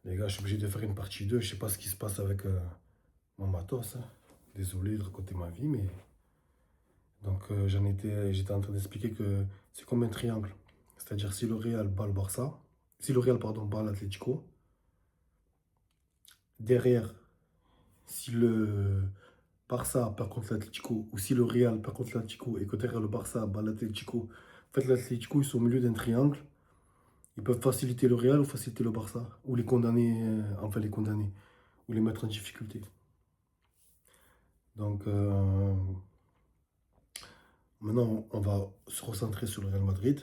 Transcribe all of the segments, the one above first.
Les gars, je suis obligé de faire une partie 2. Je sais pas ce qui se passe avec mon matos, hein. Désolé de raconter ma vie, mais donc j'étais en train d'expliquer que c'est comme un triangle. C'est-à-dire si le Real bat le Barça, si le Real pardon bat l'Atlético, derrière, si le Barça perd contre l'Atlético ou si le Real perd contre l'Atlético et que derrière le Barça bat l'Atlético, en fait l'Atlético ils sont au milieu d'un triangle. Ils peuvent faciliter le Real ou faciliter le Barça ou les condamner, enfin les condamner ou les mettre en difficulté. Donc maintenant, on va se recentrer sur le Real Madrid.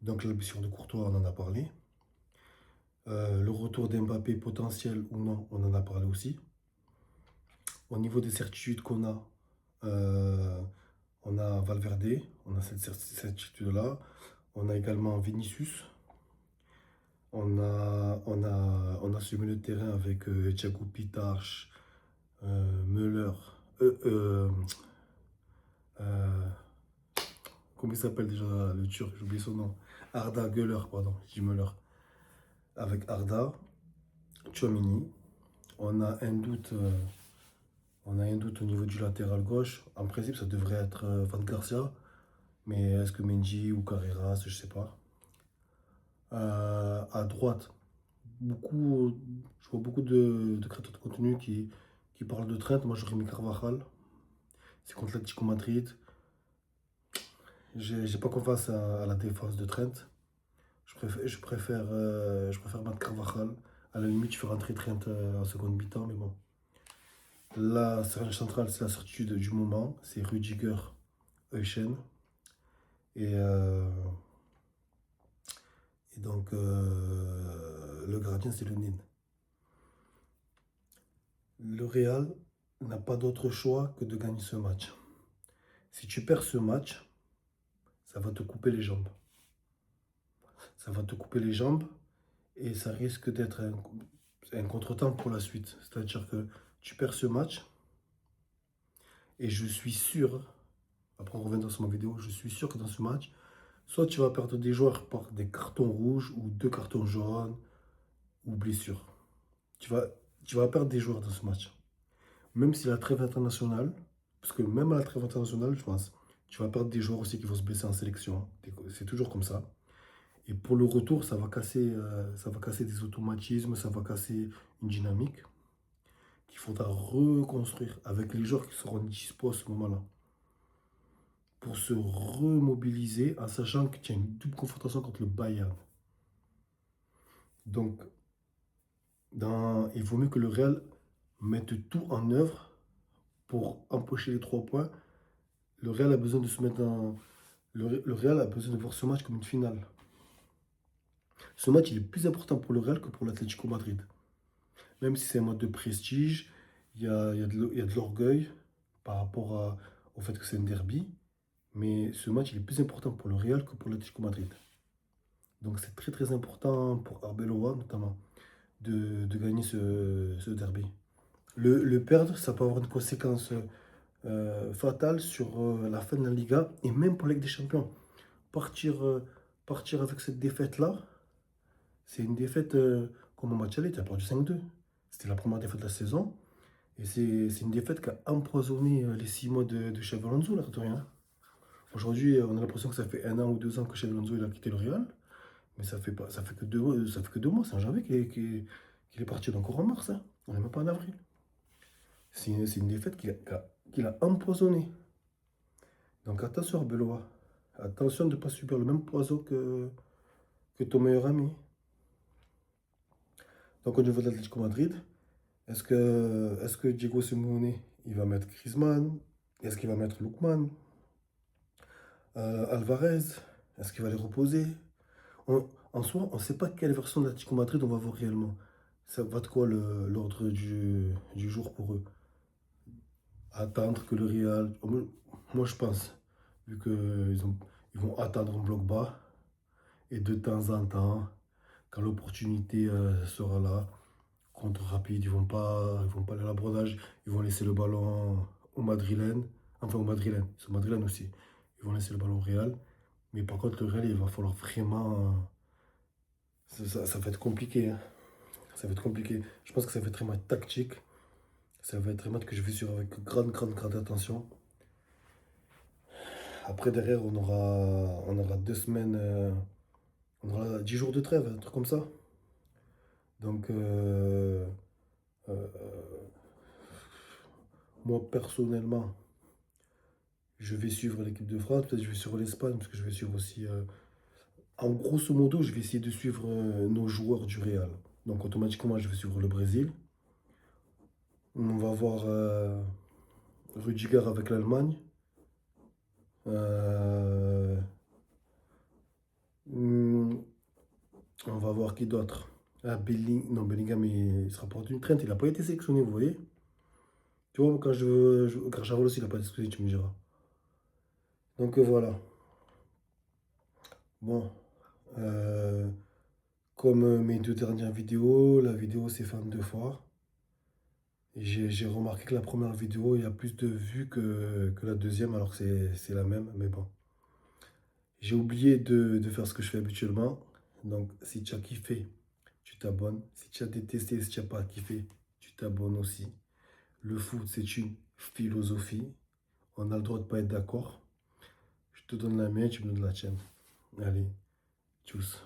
Donc la blessure de Courtois, on en a parlé. Le retour d'Mbappé potentiel ou non, on en a parlé aussi. Au niveau des certitudes qu'on a, on a Valverde, on a cette certitude-là. On a également Vinicius. On a ce milieu de terrain avec Thiago Pitach, Müller. Euh, Comment il s'appelle déjà le Turc? J'ai oublié son nom. Arda Güler, pardon, je dis Müller. Avec Arda, Tchouameni. On a un doute, on a un doute au niveau du latéral gauche. En principe, ça devrait être Van Garcia. Mais est-ce que Mendy ou Carreras, je sais pas. À droite, je vois beaucoup de créateurs de contenu qui parlent de Trent. Moi, j'aurais mis Carvajal. C'est contre l'Atlético Madrid. J'ai pas confiance à la défense de Trent. Je préfère mettre Carvajal. À la limite, je fais rentrer Trent en seconde mi-temps, mais bon. La serge centrale, c'est la certitude du moment. C'est Rudiger, Euchen. Et, euh, et donc, le gardien, c'est le Nin. Le Real n'a pas d'autre choix que de gagner ce match. Si tu perds ce match, ça va te couper les jambes. Ça va te couper les jambes et ça risque d'être un contretemps pour la suite. C'est-à-dire que tu perds ce match et je suis sûr, après on reviendra sur ma vidéo, je suis sûr que dans ce match, soit tu vas perdre des joueurs par des cartons rouges ou deux cartons jaunes ou blessures. Tu vas, tu vas perdre des joueurs dans ce match. Même si la trêve internationale, parce que même à la trêve internationale, je pense, tu vas perdre des joueurs aussi qui vont se blesser en sélection. C'est toujours comme ça. Et pour le retour, ça va casser des automatismes, ça va casser une dynamique qu'il faudra reconstruire avec les joueurs qui seront dispo à ce moment-là. Pour se remobiliser en sachant que tu as une double confrontation contre le Bayern. Donc, il vaut mieux que le Real mette tout en œuvre pour empocher les 3 points. Le Real a besoin de se mettre dans. Le Real a besoin de voir ce match comme une finale. Ce match, il est plus important pour le Real que pour l'Atlético Madrid. Même si c'est un match de prestige, il y a de l'orgueil par rapport au fait que c'est un derby. Mais ce match, il est plus important pour le Real que pour l'Atlético Madrid. Donc c'est très très important pour Arbeloa notamment de gagner ce derby. Le perdre, ça peut avoir une conséquence fatale sur la fin de la Liga et même pour la Ligue des Champions. Partir, partir avec cette défaite-là, c'est une défaite comme au match aller, tu as perdu 5-2. C'était la première défaite de la saison. Et c'est une défaite qui a empoisonné les 6 mois de Xabi Alonso, là, de rien. Aujourd'hui, on a l'impression que ça fait 1 an ou 2 ans que Xabi Alonso il a quitté le Real. Mais ça fait pas, ça fait que 2 mois, c'est en janvier qu'il est parti, donc en mars, hein. On n'est même pas en avril. C'est une défaite qu'il a empoisonnée. Donc attention, Arbeloa. Attention de ne pas subir le même poison que ton meilleur ami. Donc au niveau de l'Atlético Madrid, est-ce que Diego Simeone, il va mettre Griezmann? Est-ce qu'il va mettre Lookman? Alvarez? Est-ce qu'il va les reposer? En soi, on ne sait pas quelle version de l'Atlético Madrid on va voir réellement. Ça va de quoi l'ordre du jour pour eux? Attendre que le Real. Moi, je pense, vu qu'ils vont attendre un bloc bas, et de temps en temps, quand l'opportunité sera là, contre rapide, ils vont pas aller à l'abordage, ils vont laisser le ballon au Madrilène, enfin au Madrilène, c'est au Madrilène aussi. Ils vont laisser le ballon au Real, mais par contre, le Real, il va falloir vraiment. Ça va être compliqué, hein. Ça va être compliqué. Je pense que ça va être un match tactique. Ça va être un match que je vais suivre avec grande attention. Après, derrière, on aura 2 semaines, on aura 10 jours de trêve, un truc comme ça. Donc, euh, moi, personnellement, je vais suivre l'équipe de France. Peut-être que je vais suivre l'Espagne, parce que je vais suivre aussi. En grosso modo, je vais essayer de suivre nos joueurs du Real. Donc, automatiquement, je vais suivre le Brésil. On va voir Rudiger avec l'Allemagne. Euh, hmm, on va voir qui d'autre. Ah, non, Bellingham, il sera pas retenu. Trent, il n'a pas été sélectionné, vous voyez? Tu vois, quand Chaval aussi, il n'a pas été sélectionné, tu me diras. Donc voilà. Bon. euh, comme mes 2 dernières vidéos, la vidéo s'est faite 2 fois. J'ai remarqué que la première vidéo, il y a plus de vues que la deuxième, alors que c'est la même, mais bon. J'ai oublié de faire ce que je fais habituellement. Donc, si tu as kiffé, tu t'abonnes. Si tu as détesté, si tu n'as pas kiffé, tu t'abonnes aussi. Le foot, c'est une philosophie. On a le droit de ne pas être d'accord. Je te donne la mienne, tu me donnes la tienne. Allez, tchuss.